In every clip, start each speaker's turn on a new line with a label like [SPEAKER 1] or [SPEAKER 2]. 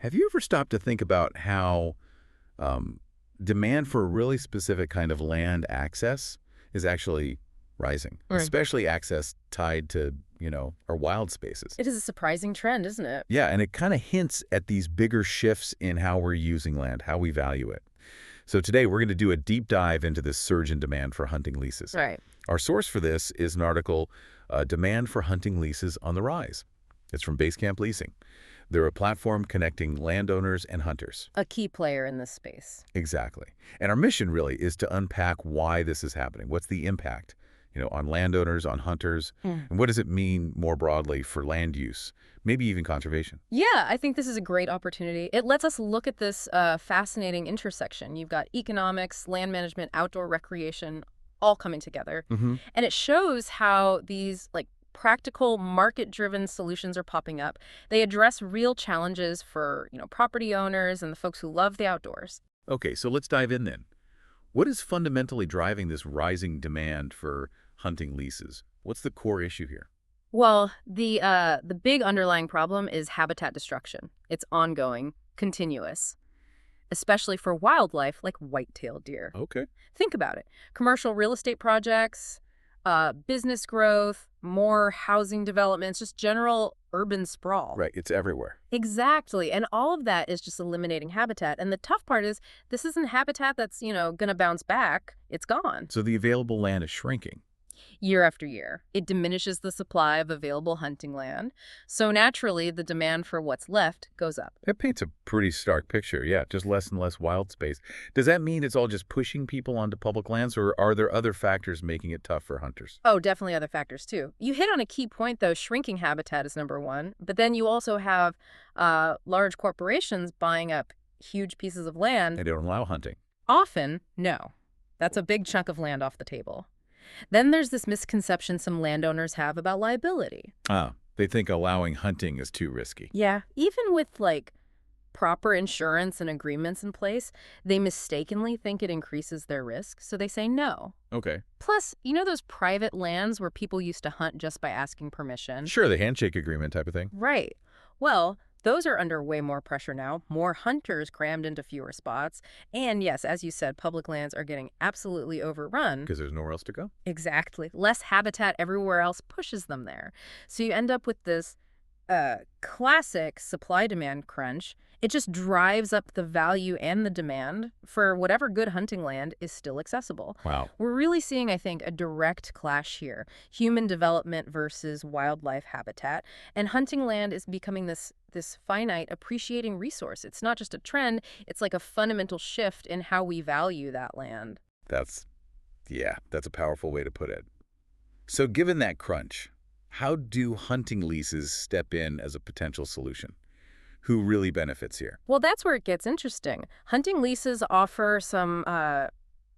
[SPEAKER 1] Have you ever stopped to think about how um, demand for a really specific kind of land access is actually rising,
[SPEAKER 2] Right.
[SPEAKER 1] especially access tied to, our wild spaces?
[SPEAKER 2] It is a surprising trend, isn't it?
[SPEAKER 1] Yeah, and it kind of hints at these bigger shifts in how we're using land, how we value it. So today we're going to do a deep dive into this surge in demand for hunting leases.
[SPEAKER 2] Right.
[SPEAKER 1] Our source for this is an article, Demand for Hunting Leases on the Rise. It's from Basecamp Leasing. They're a platform connecting landowners and hunters.
[SPEAKER 2] A key player in this space.
[SPEAKER 1] Exactly. And our mission really is to unpack why this is happening. What's the impact, on landowners, on hunters,
[SPEAKER 2] Mm.
[SPEAKER 1] and what does it mean more broadly for land use, maybe even conservation?
[SPEAKER 2] Yeah, I think this is a great opportunity. It lets us look at this fascinating intersection. You've got economics, land management, outdoor recreation, all coming together.
[SPEAKER 1] Hmm.
[SPEAKER 2] And it shows how these practical market-driven solutions are popping up. They address real challenges for, property owners and the folks who love the outdoors.
[SPEAKER 1] Okay, so let's dive in then. What is fundamentally driving this rising demand for hunting leases? What's the core issue here?
[SPEAKER 2] Well, the big underlying problem is habitat destruction. It's ongoing, continuous, especially for wildlife like white-tailed deer.
[SPEAKER 1] Okay.
[SPEAKER 2] Think about it. Commercial real estate projects, business growth, more housing developments, just general urban sprawl.
[SPEAKER 1] Right, it's everywhere.
[SPEAKER 2] Exactly. And all of that is just eliminating habitat. And the tough part is this isn't habitat that's, going to bounce back. It's gone.
[SPEAKER 1] So the available land is shrinking.
[SPEAKER 2] Year after year. It diminishes the supply of available hunting land. So naturally, the demand for what's left goes up.
[SPEAKER 1] That paints a pretty stark picture, yeah, just less and less wild space. Does that mean it's all just pushing people onto public lands, or are there other factors making it tough for hunters?
[SPEAKER 2] Oh, definitely other factors too. You hit on a key point, though. Shrinking habitat is number one. But then you also have large corporations buying up huge pieces of land.
[SPEAKER 1] They don't allow hunting.
[SPEAKER 2] Often, no. That's a big chunk of land off the table. Then there's this misconception some landowners have about liability.
[SPEAKER 1] Ah, they think allowing hunting is too risky.
[SPEAKER 2] Yeah, even with proper insurance and agreements in place, they mistakenly think it increases their risk, so they say no.
[SPEAKER 1] Okay.
[SPEAKER 2] Plus, those private lands where people used to hunt just by asking permission?
[SPEAKER 1] Sure, the handshake agreement type of thing.
[SPEAKER 2] Right. Well, those are under way more pressure now, more hunters crammed into fewer spots. And yes, as you said, public lands are getting absolutely overrun.
[SPEAKER 1] Because there's nowhere else to go.
[SPEAKER 2] Exactly. Less habitat everywhere else pushes them there. So you end up with this classic supply-demand crunch. It just drives up the value and the demand for whatever good hunting land is still accessible.
[SPEAKER 1] Wow.
[SPEAKER 2] We're really seeing, I think, a direct clash here. Human development versus wildlife habitat. And hunting land is becoming this finite, appreciating resource. It's not just a trend, it's like a fundamental shift in how we value that land.
[SPEAKER 1] That's a powerful way to put it. So given that crunch, how do hunting leases step in as a potential solution? Who really benefits here?
[SPEAKER 2] Well, that's where it gets interesting. Hunting leases offer some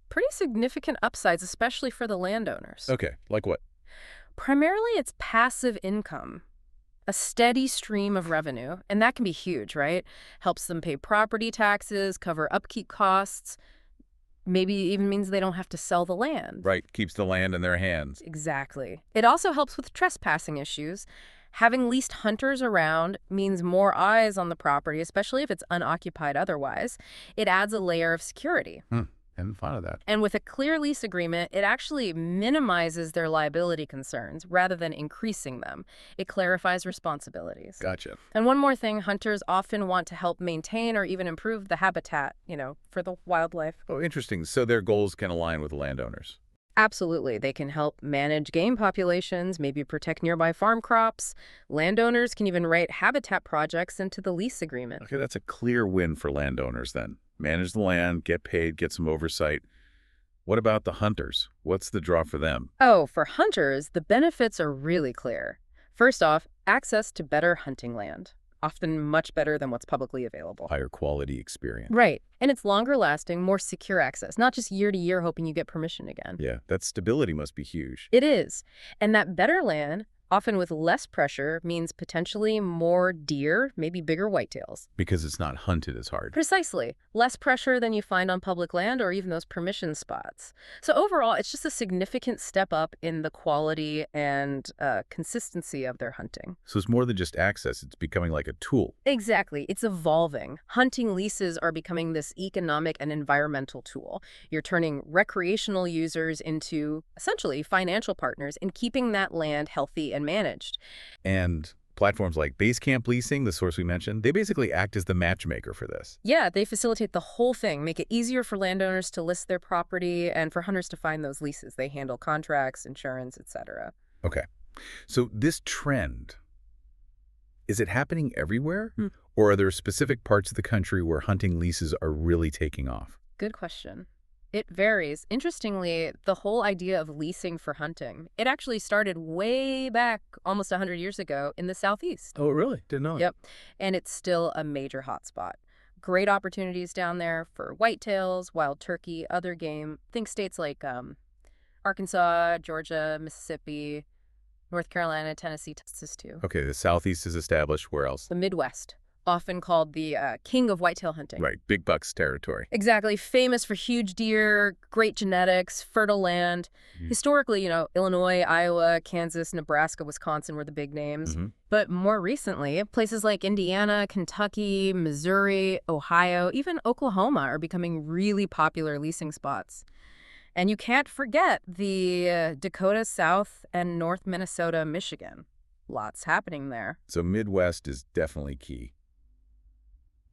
[SPEAKER 2] pretty significant upsides, especially for the landowners.
[SPEAKER 1] Okay, like what?
[SPEAKER 2] Primarily, it's passive income, a steady stream of revenue, and that can be huge, right? Helps them pay property taxes, cover upkeep costs, maybe even means they don't have to sell the land.
[SPEAKER 1] Right, keeps the land in their hands.
[SPEAKER 2] Exactly. It also helps with trespassing issues. Having leased hunters around means more eyes on the property, especially if it's unoccupied otherwise. It adds a layer of security.
[SPEAKER 1] Hadn't thought of that.
[SPEAKER 2] And with a clear lease agreement, it actually minimizes their liability concerns rather than increasing them. It clarifies responsibilities.
[SPEAKER 1] Gotcha.
[SPEAKER 2] And one more thing, hunters often want to help maintain or even improve the habitat, for the wildlife.
[SPEAKER 1] Oh, interesting. So their goals can align with the landowners.
[SPEAKER 2] Absolutely. They can help manage game populations, maybe protect nearby farm crops. Landowners can even write habitat projects into the lease agreement.
[SPEAKER 1] Okay, that's a clear win for landowners then. Manage the land, get paid, get some oversight. What about the hunters? What's the draw for them?
[SPEAKER 2] Oh, for hunters, the benefits are really clear. First off, access to better hunting land, often much better than what's publicly available.
[SPEAKER 1] Higher quality experience.
[SPEAKER 2] Right. And it's longer lasting, more secure access, not just year to year hoping you get permission again.
[SPEAKER 1] Yeah, that stability must be huge.
[SPEAKER 2] It is. And that better land often with less pressure, means potentially more deer, maybe bigger whitetails.
[SPEAKER 1] Because it's not hunted as hard.
[SPEAKER 2] Precisely. Less pressure than you find on public land or even those permission spots. So overall, it's just a significant step up in the quality and consistency of their hunting.
[SPEAKER 1] So it's more than just access. It's becoming like a tool.
[SPEAKER 2] Exactly. It's evolving. Hunting leases are becoming this economic and environmental tool. You're turning recreational users into essentially financial partners in keeping that land healthy and managed.
[SPEAKER 1] And platforms like Basecamp Leasing, the source we mentioned, they basically act as the matchmaker for this.
[SPEAKER 2] Yeah, they facilitate the whole thing, make it easier for landowners to list their property and for hunters to find those leases. They handle contracts, insurance, etc.
[SPEAKER 1] Okay. So this trend, is it happening everywhere?
[SPEAKER 2] Hmm.
[SPEAKER 1] Or are there specific parts of the country where hunting leases are really taking off?
[SPEAKER 2] Good question. It varies. Interestingly, the whole idea of leasing for hunting, it actually started way back almost 100 years ago in the Southeast.
[SPEAKER 1] Oh, really? Didn't know it.
[SPEAKER 2] Yep. And it's still a major hotspot. Great opportunities down there for whitetails, wild turkey, other game. Think states like Arkansas, Georgia, Mississippi, North Carolina, Tennessee, Texas too.
[SPEAKER 1] Okay, the Southeast is established. Where else?
[SPEAKER 2] The Midwest, often called the king of whitetail hunting.
[SPEAKER 1] Right, big bucks territory.
[SPEAKER 2] Exactly. Famous for huge deer, great genetics, fertile land. Historically, Illinois, Iowa, Kansas, Nebraska, Wisconsin were the big names. But more recently, places like Indiana, Kentucky, Missouri, Ohio, even Oklahoma are becoming really popular leasing spots. And you can't forget the Dakota, South, and North Minnesota, Michigan. Lots happening there.
[SPEAKER 1] So Midwest is definitely key.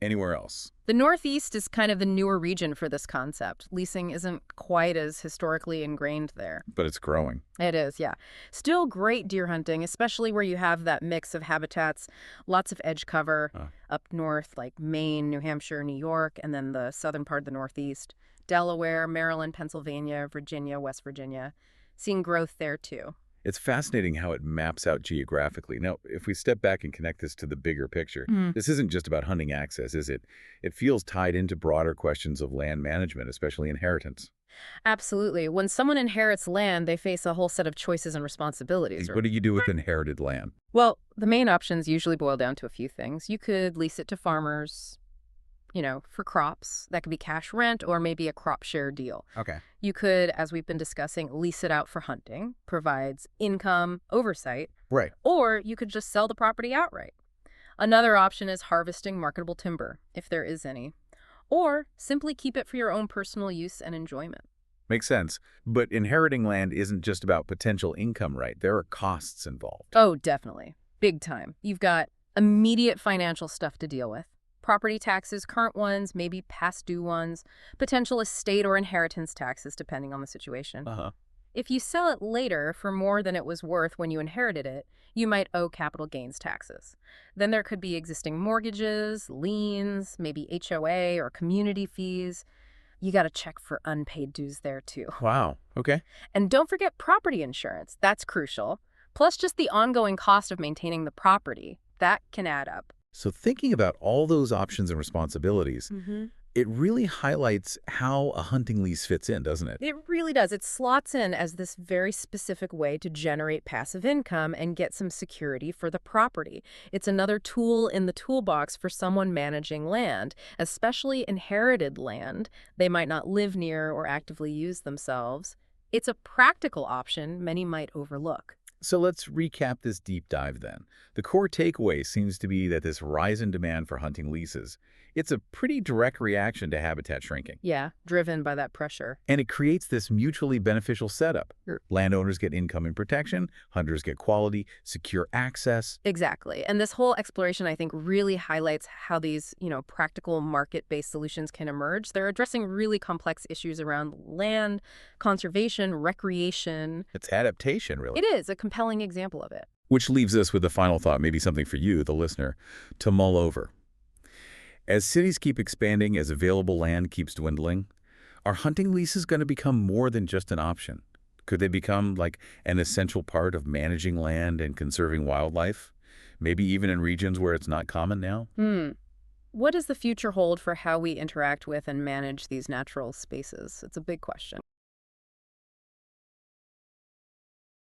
[SPEAKER 1] Anywhere else?
[SPEAKER 2] The Northeast is kind of the newer region for this concept. Leasing isn't quite as historically ingrained there.
[SPEAKER 1] But it's growing.
[SPEAKER 2] It is, yeah. Still great deer hunting, especially where you have that mix of habitats, lots of edge cover up north, like Maine, New Hampshire, New York, and then the southern part of the Northeast, Delaware, Maryland, Pennsylvania, Virginia, West Virginia. Seeing growth there, too.
[SPEAKER 1] It's fascinating how it maps out geographically. Now, if we step back and connect this to the bigger picture, this isn't just about hunting access, is it? It feels tied into broader questions of land management, especially inheritance.
[SPEAKER 2] Absolutely. When someone inherits land, they face a whole set of choices and responsibilities.
[SPEAKER 1] What do you do with inherited land?
[SPEAKER 2] Well, the main options usually boil down to a few things. You could lease it to farmers, for crops. That could be cash rent or maybe a crop share deal.
[SPEAKER 1] Okay.
[SPEAKER 2] You could, as we've been discussing, lease it out for hunting, provides income, oversight,
[SPEAKER 1] Right.
[SPEAKER 2] or you could just sell the property outright. Another option is harvesting marketable timber, if there is any, or simply keep it for your own personal use and enjoyment.
[SPEAKER 1] Makes sense. But inheriting land isn't just about potential income, right? There are costs involved.
[SPEAKER 2] Oh, definitely. Big time. You've got immediate financial stuff to deal with. Property taxes, current ones, maybe past due ones, potential estate or inheritance taxes, depending on the situation. If you sell it later for more than it was worth when you inherited it, you might owe capital gains taxes. Then there could be existing mortgages, liens, maybe HOA or community fees. You got to check for unpaid dues there, too.
[SPEAKER 1] Wow. Okay.
[SPEAKER 2] And don't forget property insurance. That's crucial. Plus just the ongoing cost of maintaining the property. That can add up.
[SPEAKER 1] So thinking about all those options and responsibilities, it really highlights how a hunting lease fits in, doesn't it?
[SPEAKER 2] It really does. It slots in as this very specific way to generate passive income and get some security for the property. It's another tool in the toolbox for someone managing land, especially inherited land they might not live near or actively use themselves. It's a practical option many might overlook.
[SPEAKER 1] So let's recap this deep dive then. The core takeaway seems to be that this rise in demand for hunting leases, it's a pretty direct reaction to habitat shrinking.
[SPEAKER 2] Yeah, driven by that pressure.
[SPEAKER 1] And it creates this mutually beneficial setup. Landowners get income and protection, hunters get quality, secure access.
[SPEAKER 2] Exactly. And this whole exploration, I think, really highlights how these, practical market-based solutions can emerge. They're addressing really complex issues around land, conservation, recreation.
[SPEAKER 1] It's adaptation, really.
[SPEAKER 2] It is a compelling example of it.
[SPEAKER 1] Which leaves us with the final thought, maybe something for you, the listener, to mull over. As cities keep expanding, as available land keeps dwindling, are hunting leases going to become more than just an option? Could they become like an essential part of managing land and conserving wildlife? Maybe even in regions where it's not common now?
[SPEAKER 2] What does the future hold for how we interact with and manage these natural spaces? It's a big question.